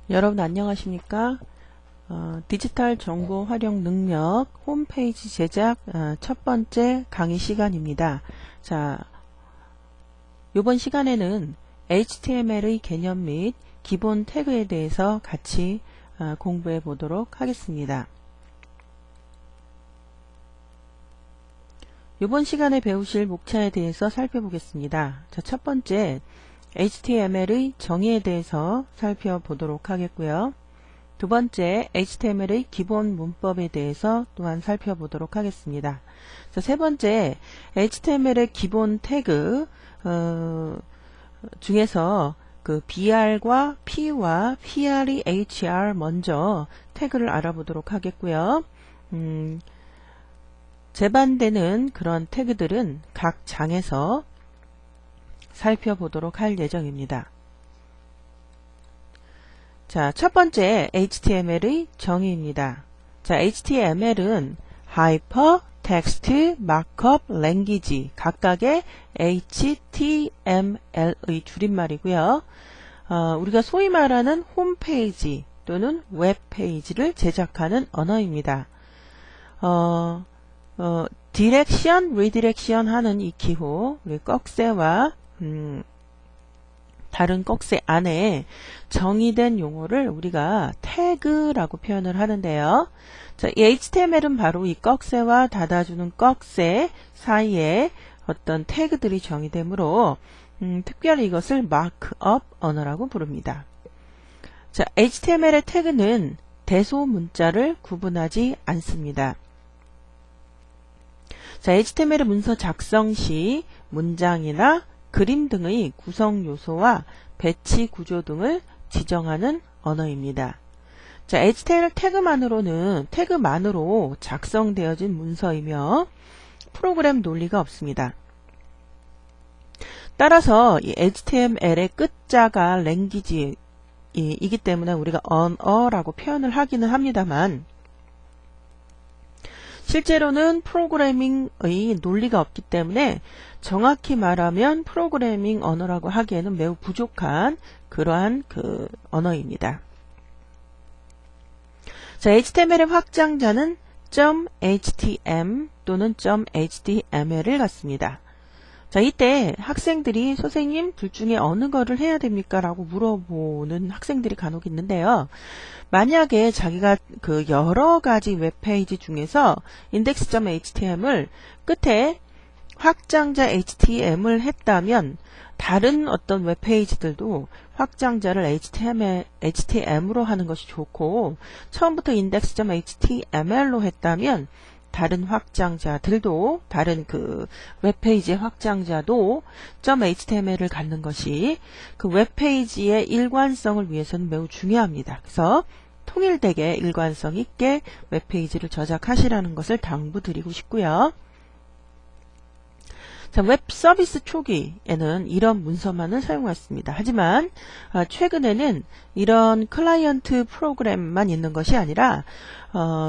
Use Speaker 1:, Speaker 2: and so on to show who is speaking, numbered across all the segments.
Speaker 1: 여러분 안녕하십니까? 디지털 정보 활용 능력 홈페이지 제작 첫 번째 강의 시간입니다. 자, 이번 시간에는 HTML의 개념 및 기본 태그에 대해서 같이 공부해 보도록 하겠습니다. 이번 시간에 배우실 목차에 대해서 살펴보겠습니다. 자, 첫 번째 HTML의 정의에 대해서 살펴보도록 하겠고요. 두 번째 HTML의 기본 문법에 대해서 또한 살펴보도록 하겠습니다. 자, 세 번째 HTML의 기본 태그 중에서 그 BR과 P와 PR이 HR 먼저 태그를 알아보도록 하겠고요. 재반되는 그런 태그들은 각 장에서 살펴보도록 할 예정입니다. 자, 첫 번째 HTML의 정의입니다. 자, HTML은 Hyper Text Markup Language 각각의 HTML의 줄임말이고요. 우리가 소위 말하는 홈페이지 또는 웹페이지를 제작하는 언어입니다. 디렉션, 리디렉션 하는 이 기호, 우리 꺽쇠와 다른 꺽쇠 안에 정의된 용어를 우리가 태그라고 표현을 하는데요. 자, 이 HTML은 바로 이 꺽쇠와 닫아주는 꺽쇠 사이에 어떤 태그들이 정의되므로 특별히 이것을 마크업 언어라고 부릅니다. 자, HTML의 태그는 대소 문자를 구분하지 않습니다. 자, HTML의 문서 작성 시 문장이나 그림 등의 구성 요소와 배치 구조 등을 지정하는 언어입니다. 자, HTML 태그만으로 작성되어진 문서이며 프로그램 논리가 없습니다. 따라서 이 HTML의 끝자가 랭귀지이기 때문에 우리가 언어라고 표현을 하기는 합니다만 실제로는 프로그래밍의 논리가 없기 때문에 정확히 말하면 프로그래밍 언어라고 하기에는 매우 부족한 그러한 그 언어입니다. 자, HTML의 확장자는 .htm 또는 .html을 갖습니다. 자, 이때 학생들이 선생님 둘 중에 어느 거를 해야 됩니까? 라고 물어보는 학생들이 간혹 있는데요. 만약에 자기가 그 여러 가지 웹페이지 중에서 index.html을 끝에 확장자 html을 했다면 다른 어떤 웹페이지들도 확장자를 html로 하는 것이 좋고 처음부터 index.html로 했다면 다른 확장자들도 다른 그 웹페이지의 확장자도 .html을 갖는 것이 그 웹페이지의 일관성을 위해서는 매우 중요합니다. 그래서 통일되게 일관성 있게 웹페이지를 저작하시라는 것을 당부드리고 싶고요. 자, 웹 서비스 초기에는 이런 문서만을 사용했습니다. 하지만 최근에는 이런 클라이언트 프로그램만 있는 것이 아니라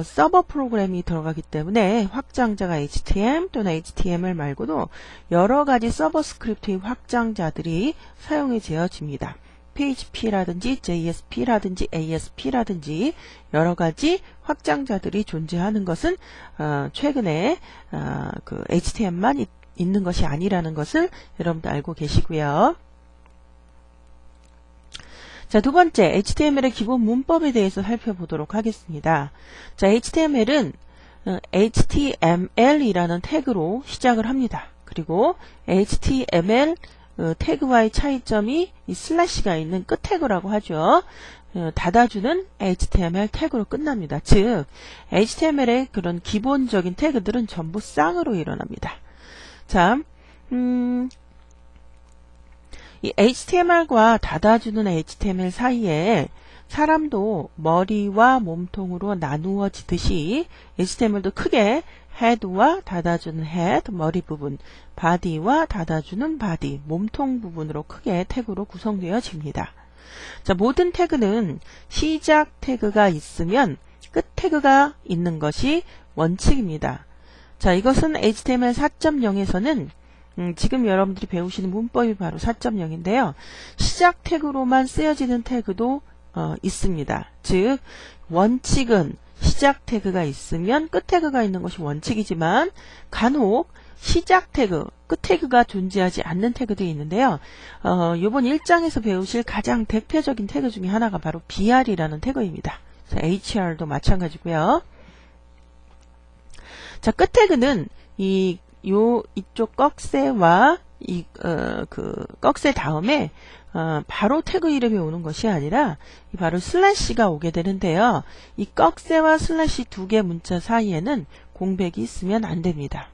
Speaker 1: 서버 프로그램이 들어가기 때문에 확장자가 HTML 또는 HTML 말고도 여러 가지 서버 스크립트의 확장자들이 사용이 되어집니다. PHP라든지 JSP라든지 ASP라든지 여러 가지 확장자들이 존재하는 것은 최근에 그 HTML만 있는 것이 아니라는 것을 여러분도 알고 계시고요. 자, 두 번째 HTML의 기본 문법에 대해서 살펴보도록 하겠습니다. 자, HTML은 HTML이라는 태그로 시작을 합니다. 그리고 HTML 태그와의 차이점이 이 슬래시가 있는 끝 태그라고 하죠. 닫아주는 HTML 태그로 끝납니다. 즉 HTML의 그런 기본적인 태그들은 전부 쌍으로 일어납니다. 자, 이 HTML과 닫아주는 HTML 사이에 사람도 머리와 몸통으로 나누어지듯이 HTML도 크게 헤드와 닫아주는 헤드, 머리 부분, 바디와 닫아주는 바디, 몸통 부분으로 크게 태그로 구성되어집니다. 자, 모든 태그는 시작 태그가 있으면 끝 태그가 있는 것이 원칙입니다. 자, 이것은 HTML 4.0에서는 지금 여러분들이 배우시는 문법이 바로 4.0인데요. 시작 태그로만 쓰여지는 태그도 있습니다. 즉 원칙은 시작 태그가 있으면 끝 태그가 있는 것이 원칙이지만 간혹 시작 태그, 끝 태그가 존재하지 않는 태그들이 있는데요. 이번 1장에서 배우실 가장 대표적인 태그 중에 하나가 바로 BR이라는 태그입니다. 자, HR도 마찬가지고요. 자, 끝 태그는 이쪽 꺽쇠와 그 꺽쇠 다음에 바로 태그 이름이 오는 것이 아니라 바로 슬래시가 오게 되는데요. 이 꺽쇠와 슬래시 두 개 문자 사이에는 공백이 있으면 안 됩니다.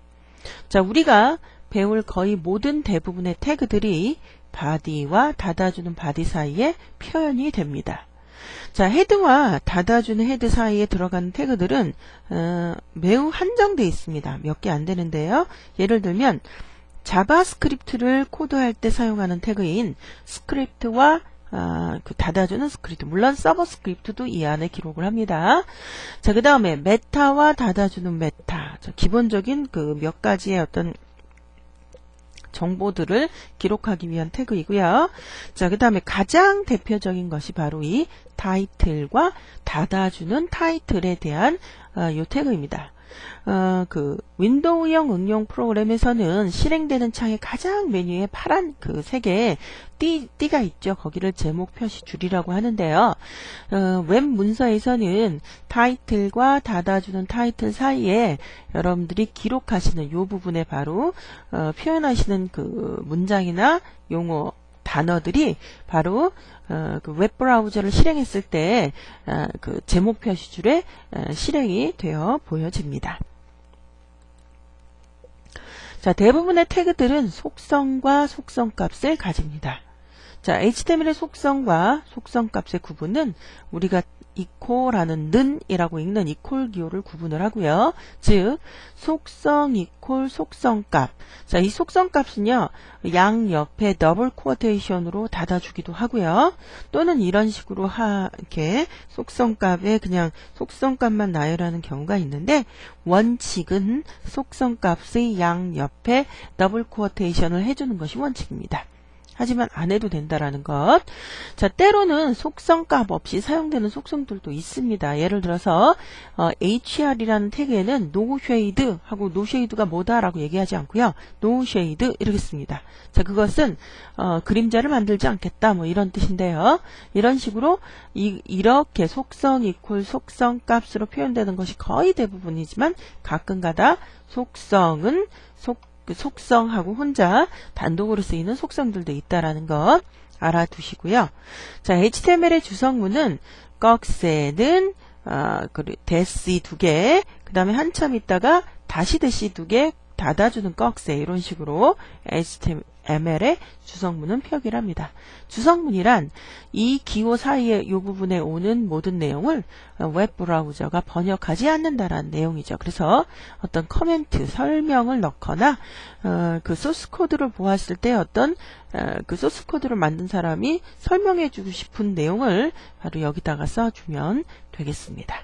Speaker 1: 자, 우리가 배울 거의 모든 대부분의 태그들이 바디와 닫아주는 바디 사이에 표현이 됩니다. 자, 헤드와 닫아주는 헤드 사이에 들어가는 태그들은 매우 한정되어 있습니다. 몇 개 안 되는데요. 예를 들면 자바스크립트를 코드할 때 사용하는 태그인 스크립트와 그 닫아주는 스크립트, 물론 서버스크립트도 이 안에 기록을 합니다. 자, 그 다음에 메타와 닫아주는 메타, 기본적인 그 몇 가지의 어떤 정보들을 기록하기 위한 태그이고요. 자, 그 다음에 가장 대표적인 것이 바로 이 타이틀과 닫아주는 타이틀에 대한 요 태그입니다. 그 윈도우형 응용 프로그램에서는 실행되는 창의 가장 메뉴에 파란 그 세 개의 띠가 있죠. 거기를 제목 표시 줄이라고 하는데요. 웹 문서에서는 타이틀과 닫아주는 타이틀 사이에 여러분들이 기록하시는 요 부분에 바로 표현하시는 그 문장이나 용어 단어들이 바로 그 웹브라우저를 실행했을 때 그 제목 표시줄에 실행이 되어 보여집니다. 자, 대부분의 태그들은 속성과 속성값을 가집니다. 자, HTML의 속성과 속성값의 구분은 우리가 이퀄하는 는이라고 읽는 이퀄 기호를 구분을 하고요. 즉 속성 이퀄 속성값. 자, 이 속성값은요, 양 옆에 더블 쿼테이션으로 닫아주기도 하고요. 또는 이런 식으로 이렇게 속성값에 그냥 속성값만 나열하는 경우가 있는데, 원칙은 속성값의 양 옆에 더블 쿼테이션을 해주는 것이 원칙입니다. 하지만 안 해도 된다라는 것. 자, 때로는 속성값 없이 사용되는 속성들도 있습니다. 예를 들어서 HR이라는 태그에는 no shade 하고 no shade가 뭐다라고 얘기하지 않고요. no shade 이렇게 씁니다. 자, 그것은 그림자를 만들지 않겠다 뭐 이런 뜻인데요. 이런 식으로 이렇게 속성 이퀄 속성값으로 표현되는 것이 거의 대부분이지만 가끔가다 속성은 속성하고 혼자 단독으로 쓰이는 속성들도 있다라는 것 알아두시고요. 자, HTML의 주성문은 꺽쇠는 대시 2개, 그 다음에 한참 있다가 다시 대시 2개 닫아주는 꺽쇠, 이런 식으로 HTML의 주성문은 표기를 합니다. 주성문이란 이 기호 사이에 이 부분에 오는 모든 내용을 웹브라우저가 번역하지 않는다라는 내용이죠. 그래서 어떤 커멘트, 설명을 넣거나 그 소스코드를 보았을 때 어떤 그 소스코드를 만든 사람이 설명해 주고 싶은 내용을 바로 여기다가 써주면 되겠습니다.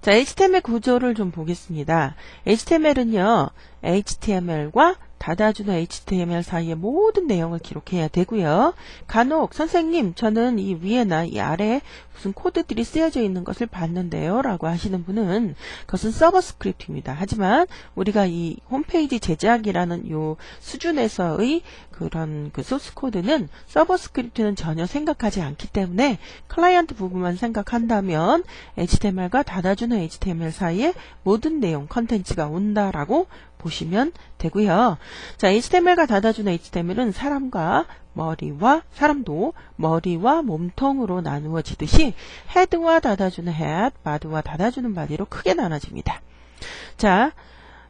Speaker 1: 자, HTML 구조를 좀 보겠습니다. HTML은요, HTML과 닫아주는 HTML 사이의 모든 내용을 기록해야 되고요. 간혹 선생님, 저는 이 위에나 이 아래에 무슨 코드들이 쓰여져 있는 것을 봤는데요 라고 하시는 분은 그것은 서버 스크립트입니다. 하지만 우리가 이 홈페이지 제작이라는 요 수준에서의 그런 그 소스 코드는 서버 스크립트는 전혀 생각하지 않기 때문에 클라이언트 부분만 생각한다면 HTML과 닫아주는 HTML 사이에 모든 내용 컨텐츠가 온다라고 보시면 되고요. 자, HTML과 닫아주는 HTML은 사람도 머리와 몸통으로 나누어지듯이 헤드와 닫아주는 헤드, 바디와 닫아주는 바디로 크게 나눠집니다. 자,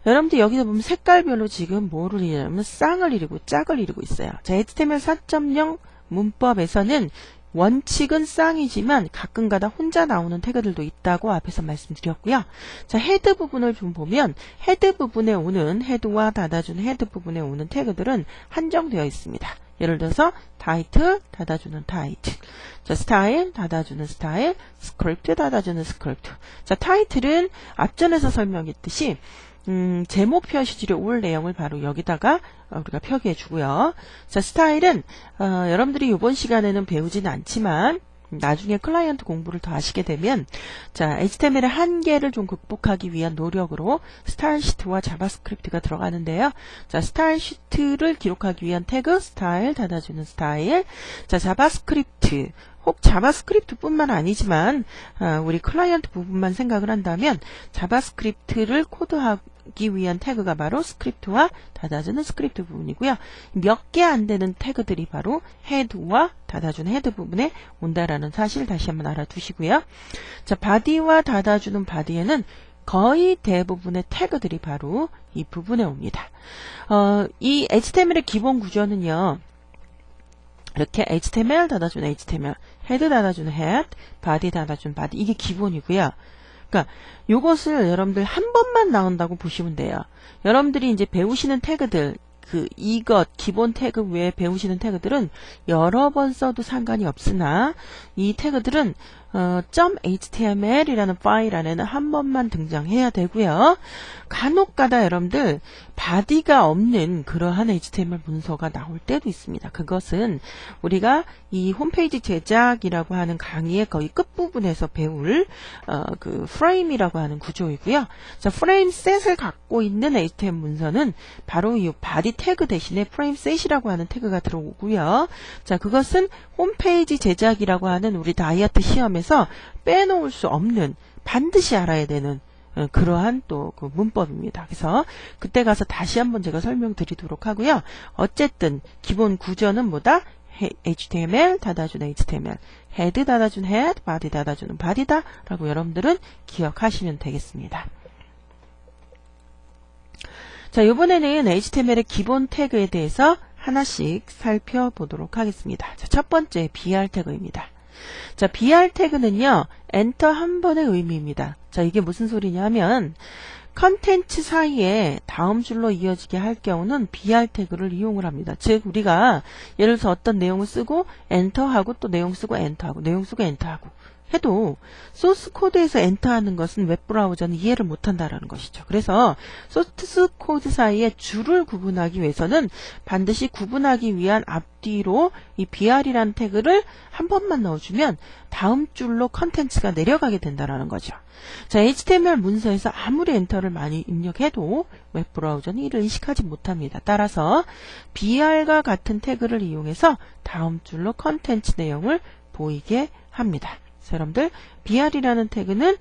Speaker 1: 여러분들 여기서 보면 색깔별로 지금 뭐를 이루냐면 쌍을 이루고 짝을 이루고 있어요. 자, HTML 4.0 문법에서는 원칙은 쌍이지만 가끔가다 혼자 나오는 태그들도 있다고 앞에서 말씀드렸고요. 자, 헤드 부분을 좀 보면 헤드 부분에 오는 헤드와 닫아주는 헤드 부분에 오는 태그들은 한정되어 있습니다. 예를 들어서 타이틀, 닫아주는 타이틀. 자, 스타일, 닫아주는 스타일, 스크립트, 닫아주는 스크립트. 자, 타이틀은 앞전에서 설명했듯이 제목 표시지로 올 내용을 바로 여기다가 우리가 표기해 주고요. 자, 스타일은 여러분들이 이번 시간에는 배우지는 않지만 나중에 클라이언트 공부를 더 하시게 되면 자, HTML의 한계를 좀 극복하기 위한 노력으로 스타일 시트와 자바스크립트가 들어가는데요. 자, 스타일 시트를 기록하기 위한 태그 스타일 닫아주는 스타일. 자, 자바스크립트 혹 자바스크립트 뿐만 아니지만 우리 클라이언트 부분만 생각을 한다면 자바스크립트를 코드하기 위한 태그가 바로 스크립트와 닫아주는 스크립트 부분이고요. 몇 개 안 되는 태그들이 바로 헤드와 닫아주는 헤드 부분에 온다라는 사실 다시 한번 알아두시고요. 자, 바디와 닫아주는 바디에는 거의 대부분의 태그들이 바로 이 부분에 옵니다. 이 HTML의 기본 구조는요. 이렇게 HTML 닫아주는 HTML, 헤드 닫아주는 헤드, 바디 닫아주는 바디 이게 기본이고요. 그러니까 요것을 여러분들 한 번만 나온다고 보시면 돼요. 여러분들이 이제 배우시는 태그들 이것 기본 태그 외에 배우시는 태그들은 여러 번 써도 상관이 없으나 이 태그들은 .html이라는 파일 안에는 한 번만 등장해야 되고요. 간혹가다 여러분들 바디가 없는 그러한 HTML 문서가 나올 때도 있습니다. 그것은 우리가 이 홈페이지 제작이라고 하는 강의의 거의 끝부분에서 배울 그 프레임이라고 하는 구조이고요. 자, 프레임 셋을 갖고 있는 HTML 문서는 바로 이 바디 태그 대신에 프레임 셋이라고 하는 태그가 들어오고요. 자, 그것은 홈페이지 제작이라고 하는 우리 다이어트 시험에서 빼놓을 수 없는 반드시 알아야 되는 그러한 또 그 문법입니다. 그래서 그때 가서 다시 한번 제가 설명드리도록 하고요. 어쨌든 기본 구조는 뭐다? HTML 닫아주는 HTML, 헤드 닫아주는 헤드, 바디 닫아주는 바디다 라고 여러분들은 기억하시면 되겠습니다. 자, 이번에는 HTML의 기본 태그에 대해서 하나씩 살펴보도록 하겠습니다. 자, 첫 번째 BR 태그입니다. 자, BR 태그는요, 엔터 한 번의 의미입니다. 자, 이게 무슨 소리냐면 컨텐츠 사이에 다음 줄로 이어지게 할 경우는 BR 태그를 이용을 합니다. 즉 우리가 예를 들어서 어떤 내용을 쓰고 엔터하고 또 내용 쓰고 엔터하고 내용 쓰고 엔터하고 해도 소스 코드에서 엔터하는 것은 웹브라우저는 이해를 못한다라는 것이죠. 그래서 소스 코드 사이에 줄을 구분하기 위해서는 반드시 구분하기 위한 앞뒤로 이 BR이라는 태그를 한 번만 넣어주면 다음 줄로 컨텐츠가 내려가게 된다라는 거죠. 자, HTML 문서에서 아무리 엔터를 많이 입력해도 웹브라우저는 이를 인식하지 못합니다. 따라서 BR과 같은 태그를 이용해서 다음 줄로 컨텐츠 내용을 보이게 합니다. 자, 여러분들 BR이라는 태그는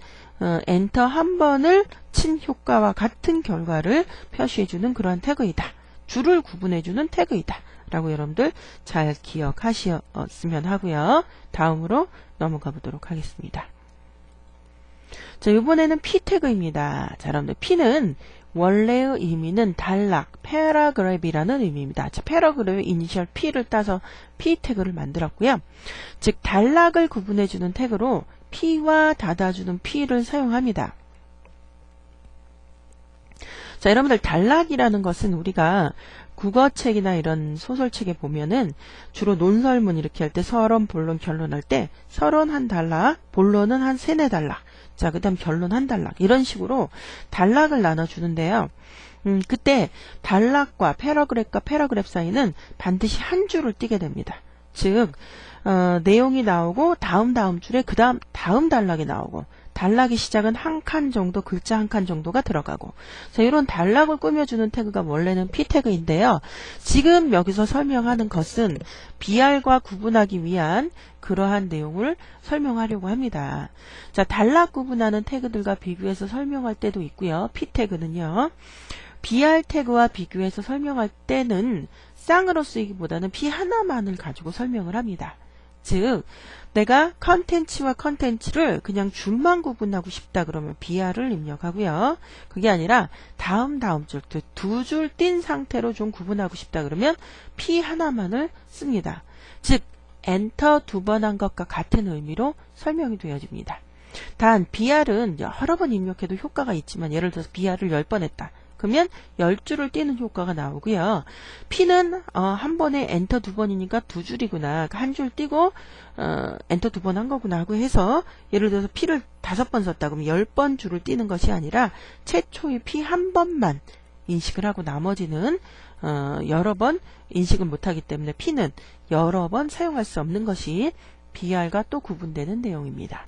Speaker 1: 엔터 한 번을 친 효과와 같은 결과를 표시해주는 그러한 태그이다. 줄을 구분해주는 태그이다. 라고 여러분들 잘 기억하셨으면 하고요. 다음으로 넘어가 보도록 하겠습니다. 자, 이번에는 P 태그입니다. 자, 여러분들 P는 원래의 의미는 단락, 패러그래프이라는 의미입니다. 자, 패러그래프 이니셜 P를 따서 P 태그를 만들었고요. 즉 단락을 구분해주는 태그로 P와 닫아주는 P를 사용합니다. 자, 여러분들 단락이라는 것은 우리가 국어책이나 이런 소설책에 보면은 주로 논설문 이렇게 할 때 서론, 본론, 결론 할 때 서론 한 단락, 본론은 한 세네 단락, 자, 그 다음 결론 한 단락 이런 식으로 단락을 나눠주는데요. 그때 단락과 패러그래프 사이는 반드시 한 줄을 띄게 됩니다. 즉 내용이 나오고 다음 줄에 그 다음 단락이 나오고 단락의 시작은 한 칸 정도, 글자 한 칸 정도가 들어가고 자, 이런 단락을 꾸며주는 태그가 원래는 P 태그인데요. 지금 여기서 설명하는 것은 BR과 구분하기 위한 그러한 내용을 설명하려고 합니다. 자, 단락 구분하는 태그들과 비교해서 설명할 때도 있고요. P 태그는요. BR 태그와 비교해서 설명할 때는 쌍으로 쓰이기보다는 P 하나만을 가지고 설명을 합니다. 즉 내가 컨텐츠와 컨텐츠를 그냥 줄만 구분하고 싶다 그러면 BR을 입력하고요. 그게 아니라 다음 줄, 두 줄 띈 상태로 좀 구분하고 싶다 그러면 P 하나만을 씁니다. 즉 엔터 두 번 한 것과 같은 의미로 설명이 되어집니다. 단 BR은 여러 번 입력해도 효과가 있지만 예를 들어서 BR을 10번 했다. 그러면 10줄을 띄는 효과가 나오고요. P는 한 번에 엔터 2번이니까 2줄이구나. 한 줄 띄고 엔터 2번 한 거구나 하고 해서 예를 들어서 P를 5번 썼다 그러면 10번 줄을 띄는 것이 아니라 최초의 P 한 번만 인식을 하고 나머지는 여러 번 인식을 못하기 때문에 P는 여러 번 사용할 수 없는 것이 BR과 또 구분되는 내용입니다.